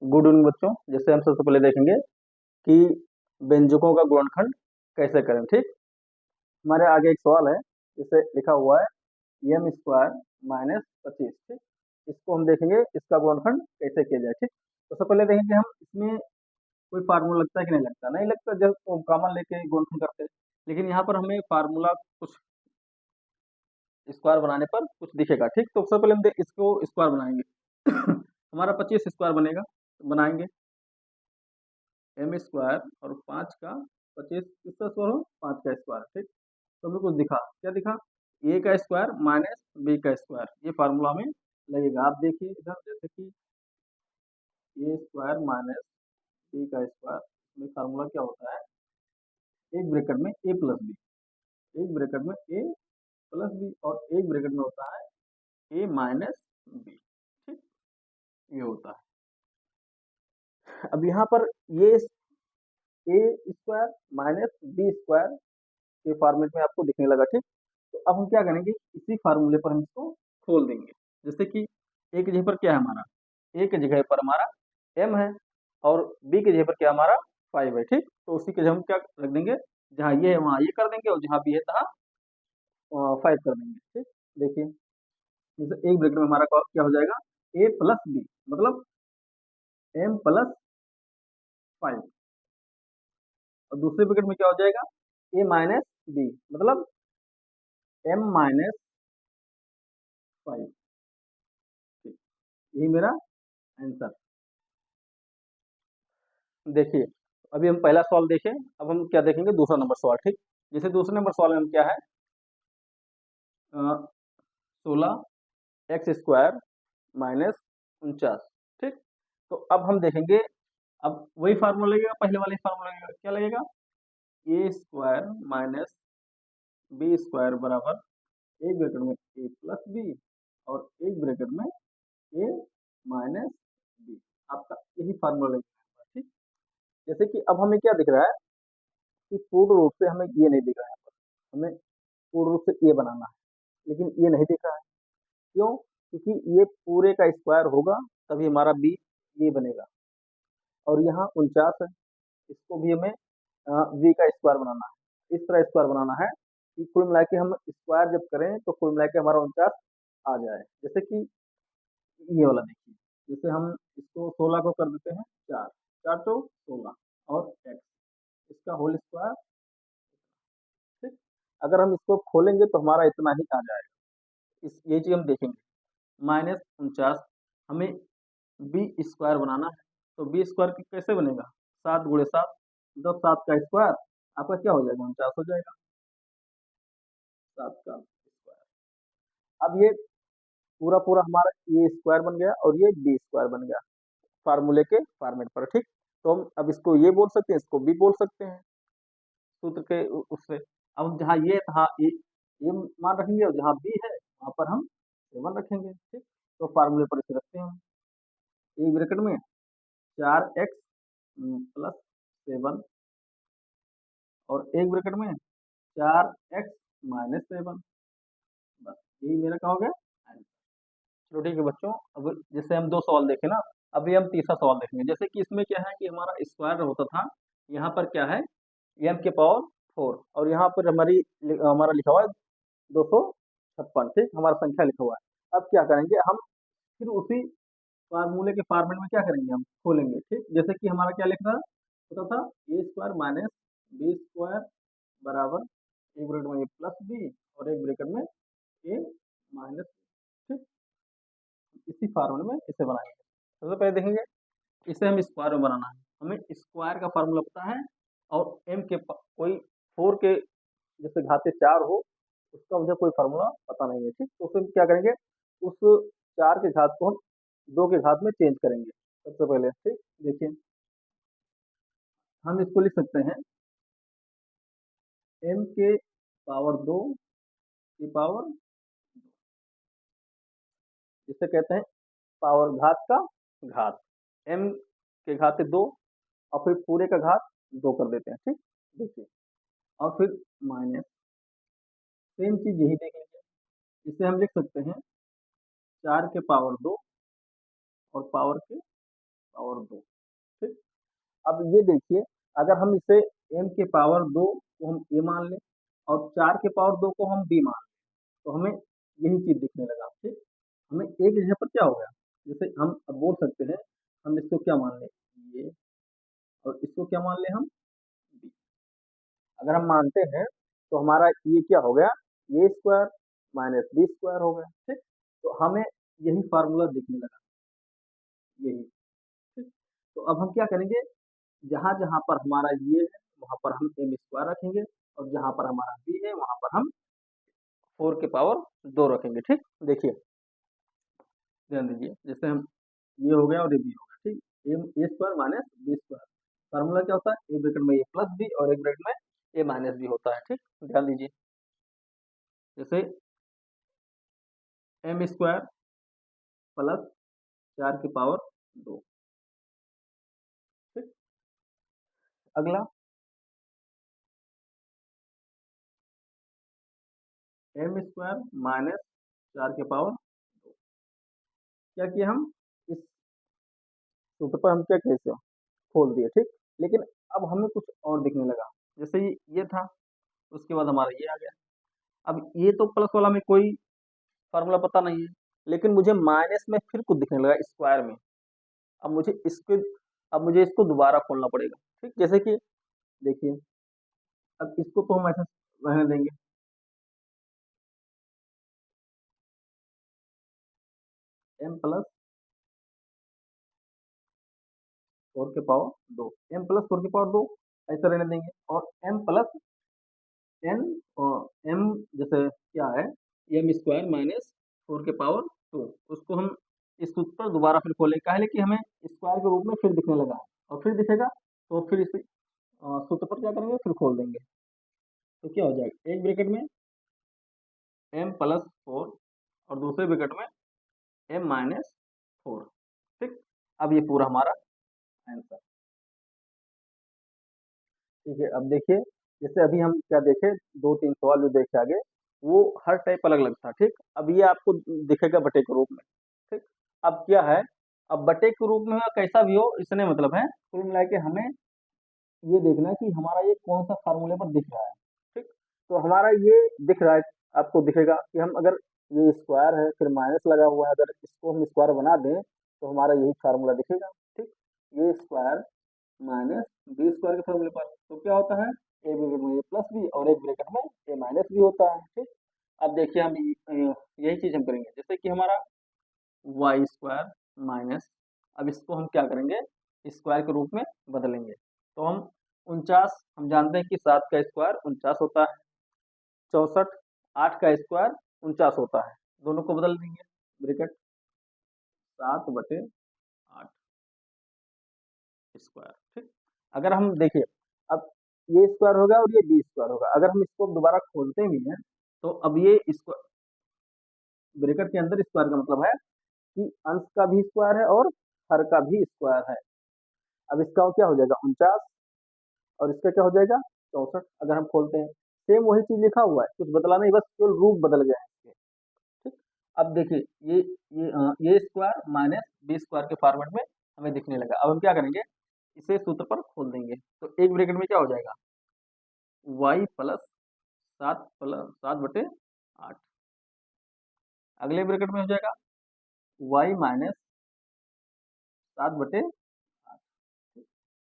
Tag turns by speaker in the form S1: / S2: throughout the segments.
S1: Good evening बच्चों। जैसे हम सबसे पहले देखेंगे कि व्यंजकों का गुणनखंड कैसे करें। ठीक, हमारे आगे एक सवाल है, जिसे लिखा हुआ है एम स्क्वायर माइनस 25। ठीक, इसको हम देखेंगे इसका गुणनखंड कैसे किया जाए। ठीक, तो सबसे पहले देखेंगे हम इसमें कोई फार्मूला लगता है कि नहीं लगता। नहीं लगता, जब कॉमन लेके गुणनखंड करते हैं। लेकिन यहाँ पर हमें फार्मूला कुछ स्क्वायर बनाने पर कुछ दिखेगा। ठीक, तो सबसे पहले हम इसको स्क्वायर बनाएंगे। हमारा 25 स्क्वायर बनेगा, बनाएंगे एम स्क्वायर और 5 का 25 किसका स्क्वायर हो, 5 का स्क्वायर। ठीक, तो हमें कुछ दिखा, क्या दिखा, ए का स्क्वायर माइनस बी का स्क्वायर, ये फार्मूला में लगेगा। आप देखिए इधर, जैसे कि ए स्क्वायर माइनस बी का स्क्वायर में फार्मूला क्या होता है, एक ब्रैकेट में ए प्लस बी, एक ब्रैकेट में ए प्लस बी और एक ब्रैकेट में होता है ए माइनस बी। ठीक, ये होता है। अब यहाँ पर ये ए स्क्वायर माइनस बी स्क्वायर के फॉर्मेट में आपको दिखने लगा। ठीक, तो अब हम क्या करेंगे, इसी फार्मूले पर हम इसको खोल देंगे। जैसे कि ए की जगह पर क्या है हमारा, ए की जगह पर हमारा एम है और बी की जगह पर क्या हमारा 5 है। ठीक, तो उसी के जगह हम क्या रख देंगे, जहाँ ये है वहाँ ये कर देंगे और जहाँ बी है तहाँ 5 कर देंगे। ठीक, देखिए जैसे एक ब्रैकेट में हमारा क्या हो जाएगा, ए प्लस बी मतलब एम प्लस 5, और दूसरे ब्रैकेट में क्या हो जाएगा, ए माइनस बी मतलब एम माइनस 5। ठीक, यही मेरा आंसर। देखिए अभी हम पहला सवाल देखें, अब हम क्या देखेंगे, दूसरा नंबर सवाल। ठीक, जैसे दूसरे नंबर सवाल में हम क्या है, 16 x² माइनस 49। ठीक, तो अब हम देखेंगे, अब वही फार्मूला लगेगा, पहले वाला ही फार्मूला लगेगा। क्या लगेगा, ए स्क्वायर माइनस बी स्क्वायर बराबर एक ब्रैकेट में ए प्लस बी और एक ब्रैकेट में ए माइनस बी, आपका यही फार्मूला लगेगा। ठीक, जैसे कि अब हमें क्या दिख रहा है कि पूर्ण रूप से हमें ये नहीं दिख रहा है, हमें पूर्ण रूप से ए बनाना है, लेकिन ये नहीं दिख रहा है। क्यों, क्योंकि ये पूरे का स्क्वायर होगा तभी हमारा बी ये बनेगा, और यहाँ 49 है, इसको भी हमें बी का स्क्वायर बनाना है। इस तरह स्क्वायर बनाना है कि कुल मिला के हम स्क्वायर जब करें तो कुल मिला के हमारा 49 आ जाए। जैसे कि ये वाला देखिए, जैसे हम इसको 16 को कर देते हैं 4, 4 तो 16 और एक्स, इसका होल स्क्वायर। ठीक, अगर हम इसको खोलेंगे तो हमारा इतना ही आ जाएगा। इस ये चीज हम देखेंगे, माइनस 49 हमें बी स्क्वायर बनाना है, तो बी स्क्वायर कैसे बनेगा, 7 × 7 मतलब 7 का स्क्वायर, आपका क्या हो जाएगा, 49 हो जाएगा, 7 का स्क्वायर। अब ये पूरा पूरा हमारा ए स्क्वायर बन गया और ये बी स्क्वायर बन गया फार्मूले के फॉर्मेट पर। ठीक, तो हम अब इसको ये बोल सकते हैं, इसको भी बोल सकते हैं सूत्र के उससे। अब हम जहाँ ये था ये मान रखेंगे और जहाँ बी है वहां पर हम 7 रखेंगे। ठीक, तो फार्मूले पर इसे रखते हैं हम, एक ब्रैकेट में 4x प्लस 7 और एक ब्रैकेट में 4x माइनस 7, बस यही मेरा क्या हो गया आंसर। चलो ठीक है बच्चों, अब जैसे हम दो सवाल देखे ना, अभी हम तीसरा सवाल देखेंगे। जैसे कि इसमें क्या है कि हमारा स्क्वायर होता था, यहाँ पर क्या है एम के पावर 4 और यहाँ पर हमारा लिखा हुआ है 256। ठीक, हमारा संख्या लिखा हुआ है। अब क्या करेंगे हम, फिर उसी फार्मूले के फॉर्मेट में क्या करेंगे, हम खोलेंगे। ठीक, जैसे कि हमारा क्या लिख रहा होता था, ए स्क्वायर माइनस बी स्क्वायर बराबर एक ब्रैकेट में ए प्लस बी और एक ब्रैकेट में ए माइनस। ठीक, इसी फार्मूले में इसे बनाएंगे। सबसे पहले देखेंगे, इसे हम स्क्वायर में बनाना है, हमें स्क्वायर का फार्मूला पता है और एम के कोई 4 के जैसे घाते 4 हो उसका मुझे कोई फार्मूला पता नहीं है। ठीक, तो फिर क्या करेंगे, उस 4 के घात को हम 2 के घात में चेंज करेंगे सबसे पहले। ठीक, देखिए हम इसको लिख सकते हैं एम के पावर 2 की पावर, जिसे कहते हैं पावर घात का घात, एम के घाते 2 और फिर पूरे का घात 2 कर देते हैं। ठीक, देखिए और फिर माइनस, सेम चीज यही देखेंगे, इसे हम लिख सकते हैं 4 के पावर 2 और पावर के पावर 2। ठीक, अब ये देखिए, अगर हम इसे m के पावर 2 को हम a मान लें और 4 के पावर 2 को हम b मान लें, तो हमें यही चीज दिखने लगा। ठीक, हमें एक जगह पर क्या हो गया, जैसे हम अब बोल सकते हैं, हम इसको क्या मान लें, ये, और इसको क्या मान लें हम, b। अगर हम मानते हैं तो हमारा ये क्या हो गया, ए स्क्वायर माइनस बी स्क्वायर हो गया। ठीक, तो हमें यही फार्मूला दिखने लगा, यही। ठीक, तो अब हम क्या करेंगे, जहां जहां पर हमारा ये है वहां पर हम एम स्क्वायर रखेंगे, और जहां पर हमारा बी है वहां पर हम 4 के पावर 2 रखेंगे। ठीक, देखिए, ध्यान दीजिए, जैसे हम, ये हो गया और ये बी हो गया। ठीक, M A square minus B square, formula क्या होता है, ए ब्रैकेट में ए प्लस बी और एक ब्रैकेट में ए माइनस बी होता है। ठीक, ध्यान दीजिए, जैसे एम स्क्वायर प्लस 4 की पावर 2। ठीक, अगला एम स्क्वायर माइनस 4 के पावर 2। क्या किया हम, इस सूत्र पर हम क्या किए, इसे खोल दिए। ठीक, लेकिन अब हमें कुछ और दिखने लगा, जैसे ये था, उसके बाद हमारा ये आ गया। अब ये तो प्लस वाला में कोई फार्मूला पता नहीं है, लेकिन मुझे माइनस में फिर कुछ दिखने लगा स्क्वायर में। अब मुझे इसके, अब मुझे इसको दोबारा खोलना पड़ेगा। ठीक, जैसे कि देखिए, अब इसको तो हम ऐसे रहने देंगे, एम प्लस 4 के पावर 2, एम प्लस 4 के पावर 2 ऐसे रहने देंगे, और एम प्लस एन, एम जैसे क्या है, एम स्क्वायर माइनस 4 के पावर 2, उसको हम इस सूत्र पर दोबारा फिर खोलें, काहे कि हमें स्क्वायर के रूप में फिर दिखने लगा है, और फिर दिखेगा तो फिर इस सूत्र पर क्या करेंगे, फिर खोल देंगे, तो क्या हो जाएगा, एक ब्रैकेट में एम प्लस 4 और दूसरे ब्रैकेट में एम माइनस 4। ठीक, अब ये पूरा हमारा आंसर। ठीक है, अब देखिए, जैसे अभी हम क्या देखे, दो तीन सवाल जो देखे आगे, वो हर टाइप अलग अलग था। ठीक, अब ये आपको दिखेगा बटे के रूप में। ठीक, अब क्या है, अब बटे के रूप में हो या कैसा भी हो, इसने मतलब है, कुल मिला के हमें ये देखना है कि हमारा ये कौन सा फार्मूले पर दिख रहा है। ठीक, तो हमारा ये दिख रहा है, आपको दिखेगा कि हम अगर ये स्क्वायर है फिर माइनस लगा हुआ है, अगर इसको हम स्क्वायर बना दें तो हमारा यही फार्मूला दिखेगा। ठीक, ये स्क्वायर माइनस बी स्क्वायर के फॉर्मूले पर, तो क्या होता है, ए ब्रैकेट में ए प्लस बी और एक ब्रैकेट में ए माइनस बी होता है। ठीक, अब देखिए, हम यही चीज हम करेंगे, जैसे कि हमारा वाई स्क्वायर माइनस, अब इसको हम क्या करेंगे, स्क्वायर के रूप में बदलेंगे, तो हम 49, हम जानते हैं कि 7 का स्क्वायर 49 होता है, 64, 8 का स्क्वायर 49 होता है, दोनों को बदल देंगे, ब्रैकेट 7/8 स्क्वायर। ठीक, अगर हम देखिए, अब ये स्क्वायर होगा और ये बी स्क्वायर होगा, अगर हम इसको दोबारा खोलते भी हैं तो अब ये स्क्वायर, ब्रैकेट के अंदर स्क्वायर का मतलब है कि अंश का भी स्क्वायर है और हर का भी स्क्वायर है। अब इसका क्या हो जाएगा, 49, और इसका क्या हो जाएगा, 64। अगर हम खोलते हैं, सेम वही चीज लिखा हुआ है, कुछ बदला नहीं, बस केवल रूप बदल गया है इसके। ठीक, अब देखिए, ये स्क्वायर माइनस बी स्क्वायर के फॉर्मेट में हमें दिखने लगा। अब हम क्या करेंगे, इसे सूत्र पर खोल देंगे, तो एक ब्रैकेट में क्या हो जाएगा, वाई प्लस 7/8, अगले ब्रैकेट में हो जाएगा वाई माइनस 7/8।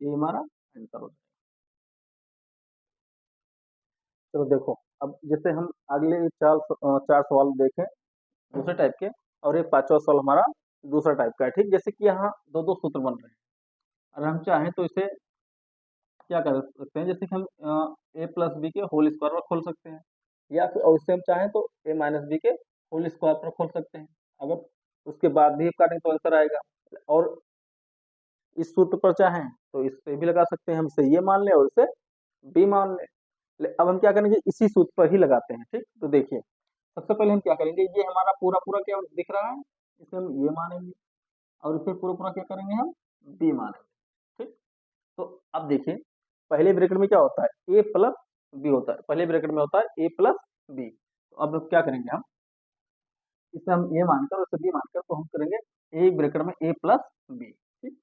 S1: ये हमारा आंसर हो जाएगा। चलो देखो, अब जैसे हम अगले चार सवाल देखें दूसरे टाइप के, और एक पांचवा सवाल हमारा दूसरा टाइप का है। ठीक, जैसे कि यहाँ दो दो सूत्र बन रहे हैं, अगर हम चाहें तो इसे क्या कर सकते हैं, जैसे कि हम ए प्लस बी के होल स्क्वायर पर खोल सकते हैं, या फिर और इससे हम चाहें तो ए माइनस बी के होल स्क्वायर पर खोल सकते हैं, अगर उसके बाद भी काटें तो आंसर आएगा। और इस सूत्र पर चाहें तो इससे भी लगा सकते हैं, हम इसे ये मान लें और इसे बी मान लें। अब हम क्या करेंगे, इसी सूत्र पर ही लगाते हैं। ठीक, तो देखिए, सबसे पहले हम क्या करेंगे, ये हमारा पूरा पूरा क्या दिख रहा है, इसे हम ये मानेंगे, और इसे पूरा पूरा क्या करेंगे, हम बी मानेंगे। ठीक, तो अब देखिए, पहले ब्रैकेट में क्या होता है, ए प्लस बी होता है, पहले ब्रैकेट में होता है ए प्लस बी, तो अब क्या करेंगे हम, इसे हम ए मानकर और इसे बी मानकर, तो हम करेंगे ए ब्रैकेट में ए प्लस बी। ठीक,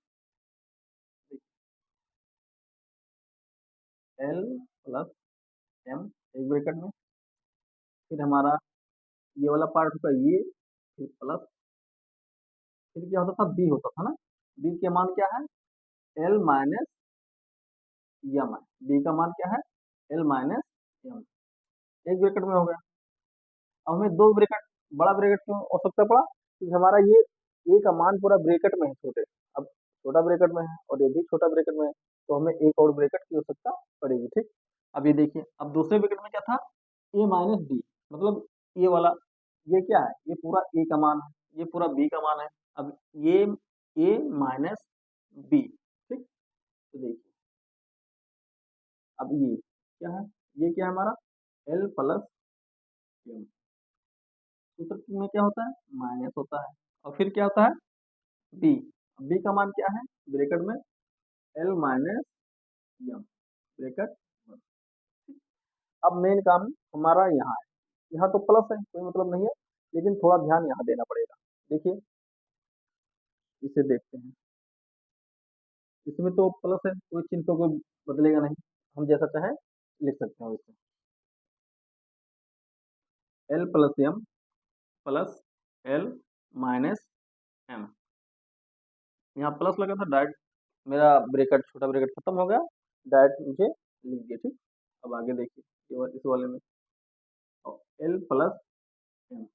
S1: एल प्लस एम एक ब्रैकेट में, फिर हमारा ये वाला पार्ट होता है ये, फिर प्लस, फिर क्या होता था बी होता था ना, बी के मान क्या है एल माइनस एम है, बी का मान क्या है एल माइनस एम, एक ब्रैकेट में हो गया। अब हमें दो ब्रैकेट, बड़ा ब्रैकेट क्यों आवश्यकता पड़ा, क्योंकि हमारा ये ए का मान पूरा ब्रैकेट में है छोटे, अब छोटा ब्रैकेट में है और ये भी छोटा ब्रैकेट में है, तो हमें एक और ब्रैकेट की आवश्यकता पड़ेगी। ठीक, अब ये देखिए, अब दूसरे ब्रैकेट में क्या था ए माइनस बी, मतलब ये वाला, ये क्या है ये पूरा ए का मान है, ये पूरा बी का मान है, अब ये ए माइनस बी। ठीक, तो देखिए अब ये क्या है, ये क्या है हमारा एल प्लस एम, सूत्र में क्या होता है माइनस होता है, और फिर क्या होता है बी, बी का मान क्या है ब्रैकेट में एल माइनस एम ब्रैकेट। अब मेन काम हमारा यहाँ है, यहाँ तो प्लस है कोई मतलब नहीं है, लेकिन थोड़ा ध्यान यहाँ देना पड़ेगा। देखिए इसे देखते हैं, इसमें तो प्लस है, कोई चिन्ह तो कोई बदलेगा नहीं, हम जैसा चाहे लिख सकते हैं इसे, L plus M plus L minus M, यहाँ प्लस लगा था डायरेक्ट, मेरा ब्रैकेट छोटा ब्रैकेट खत्म हो गया, डायरेक्ट मुझे लिख दिया। ठीक, अब आगे देखिए इस वाले में एल प्लस एम,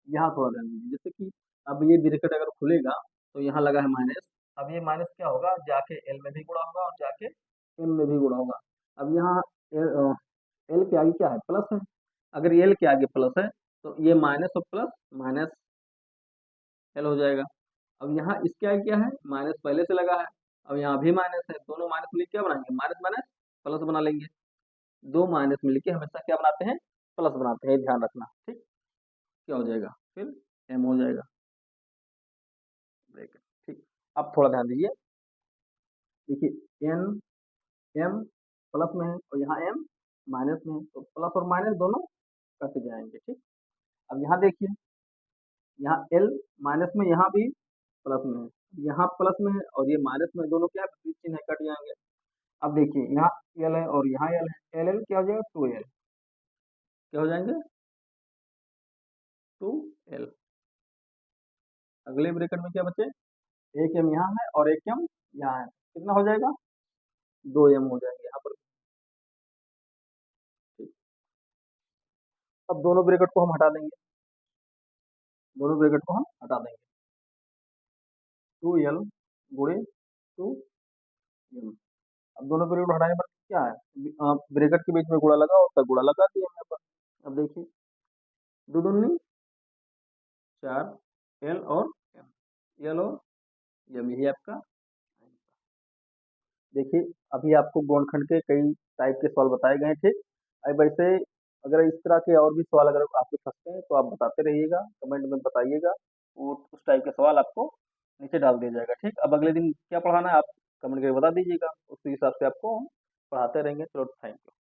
S1: यहाँ थोड़ा ध्यान दीजिए, जैसे कि अब ये ब्रैकेट अगर खुलेगा तो यहाँ लगा है माइनस, अब ये माइनस क्या होगा जाके एल में भी गुणा होगा और जाके एम में भी गुणा होगा। अब यहाँ एल के आगे क्या है प्लस है, अगर एल के आगे प्लस है तो ये माइनस और प्लस माइनस एल हो जाएगा। अब यहाँ इसके आगे क्या है माइनस पहले से लगा है, अब यहाँ भी माइनस है, दोनों माइनस मिलकर क्या बनाएंगे माइनस माइनस प्लस बना लेंगे, दो माइनस मिलके हमेशा क्या बनाते हैं प्लस बनाते हैं, ये ध्यान रखना। ठीक, क्या हो जाएगा फिर एम हो जाएगा ब्रैकेट। ठीक, अब थोड़ा ध्यान दीजिए, देखिए एन एम प्लस में है और यहाँ एम माइनस में है, तो प्लस और माइनस दोनों कट जाएंगे। ठीक, अब यहाँ देखिए, यहाँ एल माइनस में, यहाँ भी प्लस में है, यहाँ प्लस में है और ये माइनस में, दोनों क्या है विपरीत चिन्ह है, कट जाएंगे। अब देखिए यहाँ एल है और यहाँ एल है, एल एल क्या हो जाएगा टू एल, क्या हो जाएंगे टू एल। अगले ब्रैकेट में क्या बचे एक एम यहाँ है और एक एम यहाँ है, कितना हो जाएगा दो एम हो जाएंगे यहाँ पर। ठीक, अब दोनों ब्रैकेट को हम हटा देंगे, दोनों ब्रैकेट को हम हटा देंगे, टू एल गुणे टू एम, अब दोनों ब्रैकेट हटाने पर क्या है ब्रैकेट के बीच में गुणा लगा होता है, गुणा लगा दिया यहाँ पर। अब देखिए दो दूनी चार एल और एल और एम, यही आपका। देखिए अभी आपको गुणनखंड के कई टाइप के सवाल बताए गए थे। अब वैसे अगर इस तरह के और भी सवाल अगर आपके फंसते हैं तो आप बताते रहिएगा, कमेंट में बताइएगा, वो उस टाइप के सवाल आपको नीचे डाल दिया जाएगा। ठीक, अब अगले दिन क्या पढ़ाना है आप कमेंट करके बता दीजिएगा, उसी हिसाब से आपको हम पढ़ाते रहेंगे। चलो थैंक यू।